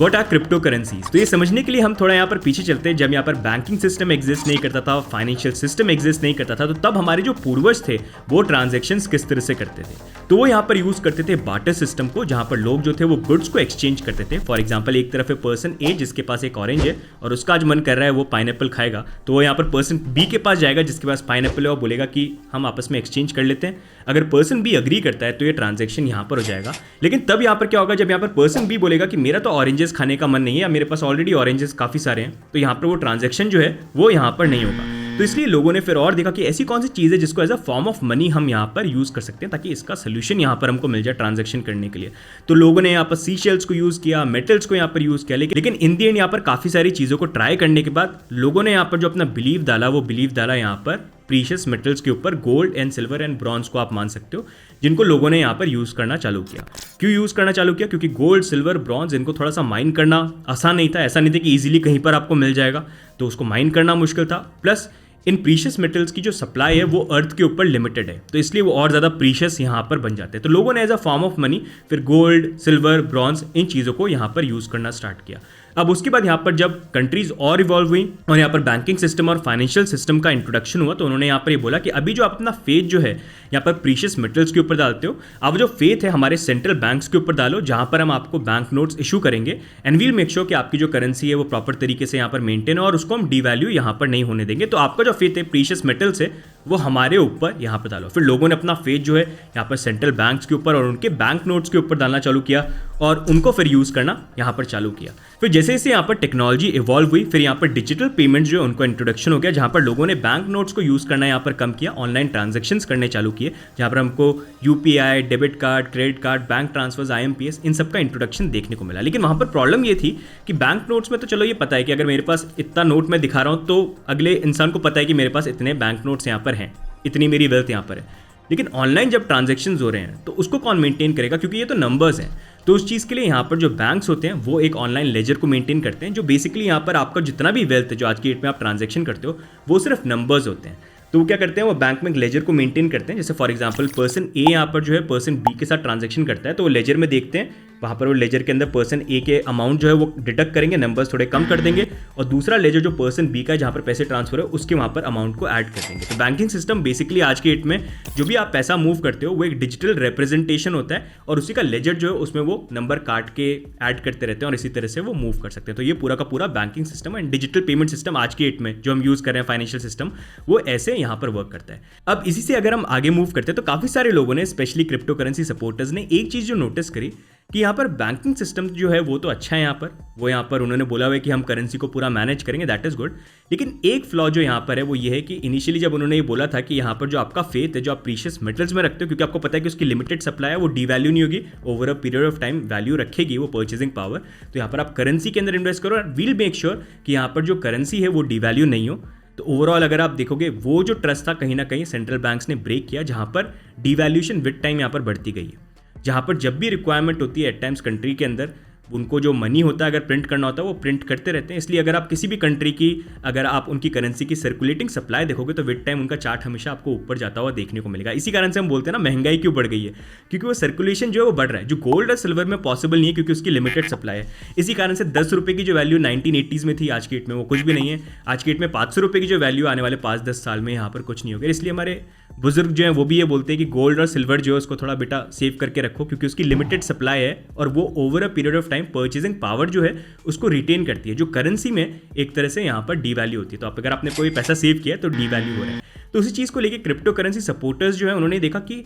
What are crypto currencies. तो ये समझने के लिए हम थोड़ा यहाँ पर पीछे चलते हैं। जब यहाँ पर बैंकिंग सिस्टम एग्जिस्ट नहीं करता था, फाइनेंशियल सिस्टम एग्जिस्ट नहीं करता था, तो तब हमारे जो पूर्वज थे वो ट्रांजेक्शन्स किस तरह से करते थे। तो वो यहाँ पर यूज करते थे बार्टर सिस्टम को, जहाँ पर लोग जो थे वो गुड्स को एक्सचेंज करते थे। फॉर एग्जाम्पल, एक तरफ है पर्सन ए जिसके पास एक ऑरेंज है और उसका आज मन कर रहा है वो पाइनएप्पल खाएगा, तो वो यहाँ पर पर्सन बी के पास जाएगा जिसके पास पाइनएप्पल है और बोलेगा कि हम आपस में एक्सचेंज कर लेते हैं। अगर पर्सन बी अग्री करता है तो ये ट्रांजेक्शन यहाँ पर हो जाएगा। लेकिन तब यहाँ पर क्या होगा, जब यहाँ पर पर्सन बी बोलेगा कि मेरा तो ऑरेंजेस खाने का मन नहीं है या मेरे पास ऑलरेडी ऑरेंजेस काफी सारे हैं, तो यहाँ पर वो ट्रांजेक्शन जो है वो यहाँ पर नहीं होगा। तो इसलिए लोगों ने फिर और देखा कि ऐसी कौन सी चीज़ है जिसको as a form of money हम यहाँ पर यूज़ कर सकते हैं ताकि इसका सोल्यूशन यहाँ पर हमको मिल जाए ट्रांजैक्शन करने के लिए। तो लोगों ने यहाँ पर सी शेल्स को यूज़ किया, मेटल्स को यहाँ पर यूज़ किया, लेकिन इन दी एंड यहाँ पर काफ़ी सारी चीज़ों को ट्राई करने के बाद लोगों ने यहाँ पर जो अपना बिलीव डाला, वो बिलीव डाला यहाँ पर प्रीशियस मेटल्स के ऊपर, gold and silver and bronze को आप मान सकते हो, जिनको लोगों ने यहाँ पर यूज़ करना चालू किया। क्यों यूज़ करना चालू किया? क्योंकि गोल्ड, सिल्वर, ब्रॉन्ज इनको थोड़ा सा माइन करना आसान नहीं था। ऐसा नहीं था कि ईजिली कहीं पर आपको मिल जाएगा, तो उसको माइन करना मुश्किल था। प्लस इन प्रीशियस मेटल्स की जो सप्लाई है वो अर्थ के ऊपर लिमिटेड है, तो इसलिए वो और ज़्यादा प्रीशियस यहाँ पर बन जाते हैं। तो लोगों ने as a form of money फिर गोल्ड, सिल्वर, ब्रॉन्ज इन चीज़ों को यहाँ पर यूज़ करना स्टार्ट किया। अब उसके बाद यहाँ पर जब कंट्रीज और इवॉल्व हुई और यहाँ पर बैंकिंग सिस्टम और फाइनेंशियल सिस्टम का इंट्रोडक्शन हुआ, तो उन्होंने यहाँ पर ये बोला कि अभी जो आप अपना फेथ जो है यहाँ पर प्रीशियस मेटल्स के ऊपर डालते हो, अब जो फेथ है हमारे सेंट्रल बैंक्स के ऊपर डालो, जहाँ पर हम आपको बैंक नोट्स इशू करेंगे एंड वील मेक श्योर कि आपकी जो करेंसी है वो प्रॉपर तरीके से यहाँ पर मेंटेन हो और उसको हम डीवैल्यू यहाँ पर नहीं होने देंगे। तो आपका जो फेथ है प्रीशियस मेटल्स है वो हमारे ऊपर यहाँ पर डालो। फिर लोगों ने अपना फेथ जो है यहाँ पर सेंट्रल बैंक्स के ऊपर और उनके बैंक नोट्स के ऊपर डालना चालू किया और उनको फिर यूज़ करना यहाँ पर चालू किया। फिर जैसे जैसे यहाँ पर टेक्नोलॉजी इवॉल्व हुई, फिर यहाँ पर डिजिटल पेमेंट्स जो है उनको इंट्रोडक्शन हो गया, जहाँ पर लोगों ने बैंक नोट्स को यूज़ करना यहाँ पर कम किया, ऑनलाइन ट्रांजेक्शन्स करने चालू किए, जहाँ पर हमको UPI, debit card, credit card, bank transfers, IMPS, इन सब का इंट्रोडक्शन देखने को मिला। लेकिन वहाँ पर प्रॉब्लम ये थी कि बैंक नोट्स में तो चलो ये पता है कि अगर मेरे पास इतना नोट मैं दिखा रहा हूँ तो अगले इंसान को पता है कि मेरे पास इतने बैंक नोट्स यहाँ पर हैं, इतनी मेरी वेल्थ यहाँ पर है। लेकिन ऑनलाइन जब ट्रांजेक्शन्स हो रहे हैं तो उसको कौन मेंटेन करेगा, क्योंकि ये तो नंबर्स हैं। तो उस चीज़ के लिए यहाँ पर जो बैंक्स होते हैं वो एक ऑनलाइन लेजर को मेंटेन करते हैं, जो बेसिकली यहाँ पर आपका जितना भी वेल्थ है जो आज की डेट में आप ट्रांजेक्शन करते हो वो सिर्फ नंबर्स होते हैं। तो वो क्या करते हैं, वो बैंक में एक लेजर को मेंटेन करते हैं। जैसे फॉर एग्जांपल पर्सन ए यहाँ पर जो है पर्सन बी के साथ ट्रांजेक्शन करता है, तो वो लेजर में देखते हैं, वहाँ पर वो लेजर के अंदर पर्सन ए के अमाउंट जो है वो डिडक्ट करेंगे, नंबर्स थोड़े कम कर देंगे, और दूसरा लेजर जो पर्सन बी का है जहाँ पर पैसे ट्रांसफर है उसके वहाँ पर अमाउंट को ऐड कर देंगे। तो बैंकिंग सिस्टम बेसिकली आज के डेट में जो भी आप पैसा मूव करते हो वो एक डिजिटल रिप्रेजेंटेशन होता है और उसी का लेजर जो है उसमें वो नंबर काट के ऐड करते रहते हैं और इसी तरह से वो मूव कर सकते हैं। तो ये पूरा का पूरा banking system and digital payment system आज के डेट में जो हम यूज़ कर रहे हैं फाइनेंशियल सिस्टम, वो ऐसे यहाँ पर वर्क करता है। अब इसी से अगर हम आगे मूव करते हैं तो काफ़ी सारे लोगों ने, स्पेशली क्रिप्टो करेंसी सपोर्टर्स ने, एक चीज़ जो नोटिस करी कि यहाँ पर बैंकिंग सिस्टम जो है वो तो अच्छा है, यहाँ पर उन्होंने बोला हुआ है कि हम करेंसी को पूरा मैनेज करेंगे, दैट इज़ गुड। लेकिन एक फ्लॉ जो यहाँ पर है वो ये है कि इनिशियली जब उन्होंने ये बोला था कि यहाँ पर जो आपका फेथ है जो आप प्रीशियस मेटल्स में रखते हो, क्योंकि आपको पता है कि उसकी लिमिटेड सप्लाई है, वो डीवैल्यू नहीं होगी, over a period of time value रखेगी वो परचेजिंग पावर, तो यहाँ पर आप करेंसी के अंदर इन्वेस्ट करो और वील मेक श्योर कि यहाँ पर जो करेंसी है वो डीवैल्यू नहीं हो। तो ओवरऑल अगर आप देखोगे वो जो ट्रस्ट था कहीं ना कहीं सेंट्रल बैंक्स ने ब्रेक किया, जहाँ पर डीवैल्यूएशन विद टाइम यहाँ पर बढ़ती गई है, जहाँ पर जब भी रिक्वायरमेंट होती है एट टाइम्स कंट्री के अंदर उनको जो मनी होता है अगर प्रिंट करना होता है वो प्रिंट करते रहते हैं। इसलिए अगर आप किसी भी कंट्री की, अगर आप उनकी करेंसी की सर्कुलेटिंग सप्लाई देखोगे तो विद टाइम उनका चार्ट हमेशा आपको ऊपर जाता हुआ देखने को मिलेगा। इसी कारण से हम बोलते हैं ना महंगाई क्यों बढ़ गई है, क्योंकि वो सर्कुलेशन जो है वो बढ़ रहा है, जो गोल्ड और सिल्वर में पॉसिबल नहीं है क्योंकि उसकी लिमिटेड सप्लाई है। इसी कारण से 10 रुपये की जो वैल्यू 1980s में थी आज की डेट में वो कुछ भी नहीं है। आज की डेट में 500 रुपये की जो वैल्यू आने वाले 5-10 साल में यहाँ पर कुछ नहीं होगा। इसलिए हमारे बुजुर्ग जो हैं वो भी ये बोलते हैं कि गोल्ड और सिल्वर जो है उसको थोड़ा बेटा सेव करके रखो, क्योंकि उसकी लिमिटेड सप्लाई है और वो over a period of time purchasing power जो है उसको रिटेन करती है, जो करेंसी में एक तरह से यहाँ पर डीवैल्यू होती है। तो आप अगर आपने कोई पैसा सेव किया है तो डीवैल्यू हो रहा है। तो उसी चीज़ को लेकर क्रिप्टो करेंसी सपोर्टर्स जो है उन्होंने देखा कि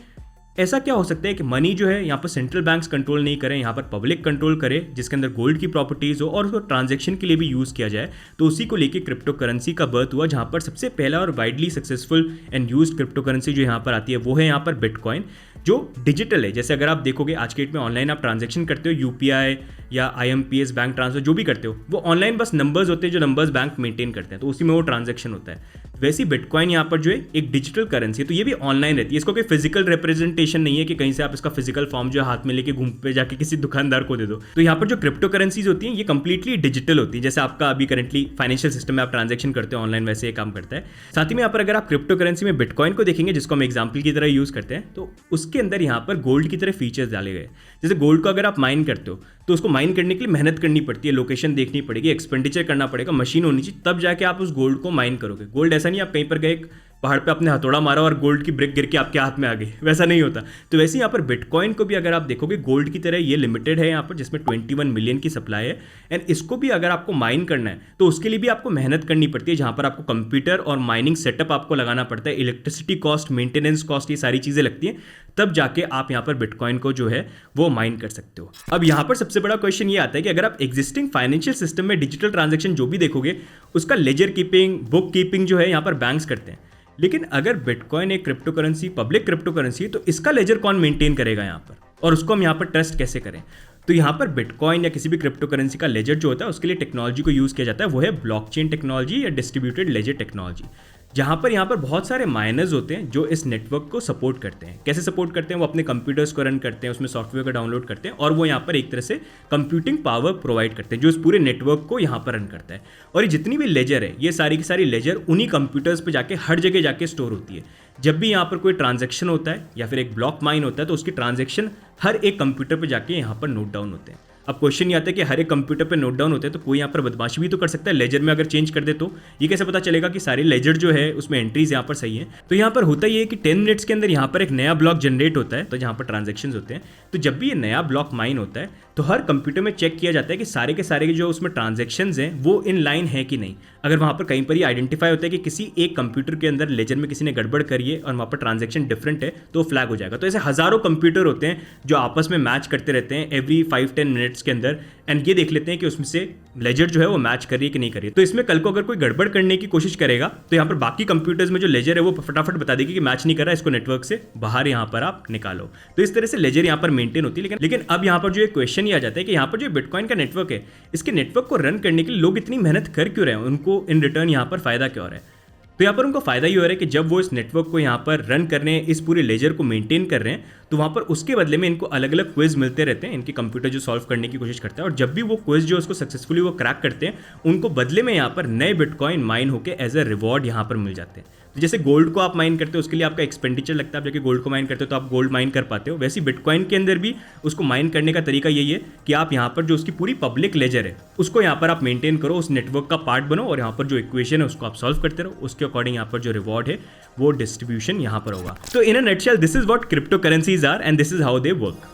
ऐसा क्या हो सकता है कि मनी जो है यहाँ पर सेंट्रल बैंक्स कंट्रोल नहीं करें, यहाँ पर पब्लिक कंट्रोल करे, जिसके अंदर गोल्ड की प्रॉपर्टीज़ हो और उसको ट्रांजैक्शन के लिए भी यूज़ किया जाए। तो उसी को लेके क्रिप्टो करेंसी का बर्थ हुआ, जहाँ पर सबसे पहला और widely successful and used crypto currency जो यहाँ पर आती है वो है यहाँ पर बिटकॉइन, जो डिजिटल है। जैसे अगर आप देखोगे आज के डेट में ऑनलाइन आप ट्रांजैक्शन करते हो, यूपीआई या आईएमपीएस, बैंक ट्रांसफर जो भी करते हो वो ऑनलाइन बस नंबर्स होते हैं जो नंबर्स बैंक मेंटेन करते हैं, तो उसी में वो ट्रांजैक्शन होता है। वैसे ही बिटकॉइन यहाँ पर जो है एक डिजिटल करेंसी है, तो ये भी ऑनलाइन रहती है, इसको कोई फिजिकल रिप्रेजेंटेशन नहीं है कि कहीं से आप इसका फिजिकल फॉर्म जो है हाथ में लेके घूम पे जाके किसी दुकानदार को दे दो। तो यहाँ पर जो क्रिप्टो करेंसीज होती हैं ये कंप्लीटली डिजिटल होती है, जैसे आपका अभी करंटली फाइनेंशियल सिस्टम में आप ट्रांजेक्शन करते हो ऑनलाइन, वैसे ये काम करता है। साथ ही में यहाँ पर अगर आप क्रिप्टो करेंसी में बिटकॉइन को देखेंगे, जिसको हम एग्जाम्पल की तरह यूज करते हैं, तो उसके अंदर यहाँ पर गोल्ड की तरह फीचर्स डाले गए। जैसे गोल्ड को अगर आप माइन करते हो तो उसको माइन करने के लिए मेहनत करनी पड़ती है, लोकेशन देखनी पड़ेगी, एक्सपेंडिचर करना पड़ेगा, मशीन होनी चाहिए, तब जाके आप उस गोल्ड को माइन करोगे। गोल्ड ऐसा नहीं आप कहीं पर गए पहाड़ पे अपने हथौड़ा मारा और गोल्ड की ब्रिक गिर के आपके हाथ में आ गई, वैसा नहीं होता। तो वैसे यहाँ पर बिटकॉइन को भी अगर आप देखोगे गोल्ड की तरह ये लिमिटेड है यहाँ पर, जिसमें 21 मिलियन की सप्लाई है। एंड इसको भी अगर आपको माइन करना है तो उसके लिए भी आपको मेहनत करनी पड़ती है, जहाँ पर आपको कंप्यूटर और माइनिंग सेटअप आपको लगाना पड़ता है, इलेक्ट्रिसिटी कॉस्ट, मेंटेनेंस कॉस्ट, ये सारी चीज़ें लगती हैं, तब जाके आप यहाँ पर बिटकॉइन को जो है वो माइन कर सकते हो। अब यहाँ पर सबसे बड़ा क्वेश्चन ये आता है कि अगर आप एग्जिस्टिंग फाइनेंशियल सिस्टम में डिजिटल ट्रांजेक्शन जो भी देखोगे उसका लेजर कीपिंग, बुक कीपिंग जो है यहाँ पर बैंक्स करते हैं, लेकिन अगर बिटकॉइन एक crypto currency, public crypto currency है, तो इसका लेजर कौन मेंटेन करेगा यहाँ पर, और उसको हम यहाँ पर ट्रस्ट कैसे करें? तो यहाँ पर बिटकॉइन या किसी भी क्रिप्टो करेंसी का लेजर जो होता है उसके लिए टेक्नोलॉजी को यूज़ किया जाता है, वो है ब्लॉकचेन टेक्नोलॉजी या डिस्ट्रीब्यूटेड लेजर टेक्नोलॉजी, जहाँ पर बहुत सारे माइनर्स होते हैं जो इस नेटवर्क को सपोर्ट करते हैं। कैसे सपोर्ट करते हैं? वो अपने कंप्यूटर्स को रन करते हैं, उसमें सॉफ्टवेयर को डाउनलोड करते हैं, और वो यहाँ पर एक तरह से कंप्यूटिंग पावर प्रोवाइड करते हैं जो इस पूरे नेटवर्क को यहाँ पर रन करता है। और ये जितनी भी लेजर है, ये सारी की सारी लेजर उन्हीं कंप्यूटर्स पर जाके हर जगह जाके स्टोर होती है। जब भी यहाँ पर कोई ट्रांजेक्शन होता है या फिर एक ब्लॉक माइन होता है तो उसकी ट्रांजेक्शन हर एक कंप्यूटर पर जाके यहाँ पर नोट डाउन होते हैं। अब क्वेश्चन ये आता है कि हर एक कंप्यूटर पे नोट डाउन होते हैं, तो कोई यहाँ पर बदमाशी भी तो कर सकता है, लेजर में अगर चेंज कर दे तो ये कैसे पता चलेगा कि सारे लेजर जो है उसमें एंट्रीज यहाँ पर सही है? तो यहाँ पर होता ये है कि 10 मिनट्स के अंदर यहाँ पर एक नया ब्लॉक जनरेट होता है, तो जहाँ पर ट्रांजेक्शन होते हैं, तो जब भी ये नया ब्लॉक माइन होता है तो हर कंप्यूटर में चेक किया जाता है कि सारे के सारे जो उसमें ट्रांजेक्शन्स हैं वो इन लाइन है कि नहीं। अगर वहाँ पर कहीं पर ये आइडेंटिफाई होता है कि किसी एक कंप्यूटर के अंदर लेजर में किसी ने गड़बड़ करी है और वहाँ पर ट्रांजेक्शन डिफरेंट है, तो फ्लैग हो जाएगा। तो ऐसे हज़ारों कंप्यूटर होते हैं जो आपस में मैच करते रहते हैं एवरी 5-10 मिनट्स के अंदर, एंड ये देख लेते हैं कि उसमें से लेजर जो है वो मैच कर रही है कि नहीं कर रही है। तो इसमें कल को अगर कोई गड़बड़ करने की कोशिश करेगा तो यहाँ पर बाकी कंप्यूटर्स में जो लेजर है वो फटाफट बता देगी कि मैच नहीं कर रहा है, इसको नेटवर्क से बाहर यहाँ पर आप निकालो। तो इस तरह से लेजर यहाँ पर मेंटेन होती है। लेकिन अब यहाँ पर जो एक क्वेश्चन ये आ जाता है कि यहाँ पर जो बिटकॉइन का नेटवर्क है, इसके नेटवर्क को रन करने के लिए लोग इतनी मेहनत कर क्यों रहे हैं, उनको इन रिटर्न यहाँ पर फायदा क्या हो रहा है? तो यहाँ पर उनको फायदा ये हो रहा है कि जब वो इस नेटवर्क को यहाँ पर रन कर रहे हैं, इस पूरे लेजर को मेंटेन कर रहे हैं, तो वहाँ पर उसके बदले में इनको अलग अलग क्विज मिलते रहते हैं, इनके कंप्यूटर जो सॉल्व करने की कोशिश करता है, और जब भी वो क्विज जो उसको सक्सेसफुली वो क्रैक करते हैं, उनको बदले में यहाँ पर नए बिटकॉइन माइन होकर एज अ रिवॉर्ड यहाँ पर मिल जाते हैं। तो जैसे गोल्ड को आप माइन करते हो उसके लिए आपका एक्सपेंडिचर लगता है, आप जाके गोल्ड को माइन करते हो तो आप गोल्ड माइन कर पाते हो, वैसे बिटकॉइन के अंदर भी उसको माइन करने का तरीका यही है कि आप यहाँ पर जो उसकी पूरी पब्लिक लेजर है उसको यहाँ पर आप मेंटेन करो, उस नेटवर्क का पार्ट बनो, और यहाँ पर जो इक्वेशन है उसको आप सॉल्व करते रहो, उसके अकॉर्डिंग यहाँ पर जो रिवॉर्ड है वो डिस्ट्रीब्यूशन यहाँ पर होगा। तो in a nutshell this is what crypto currencies are and this is how they work.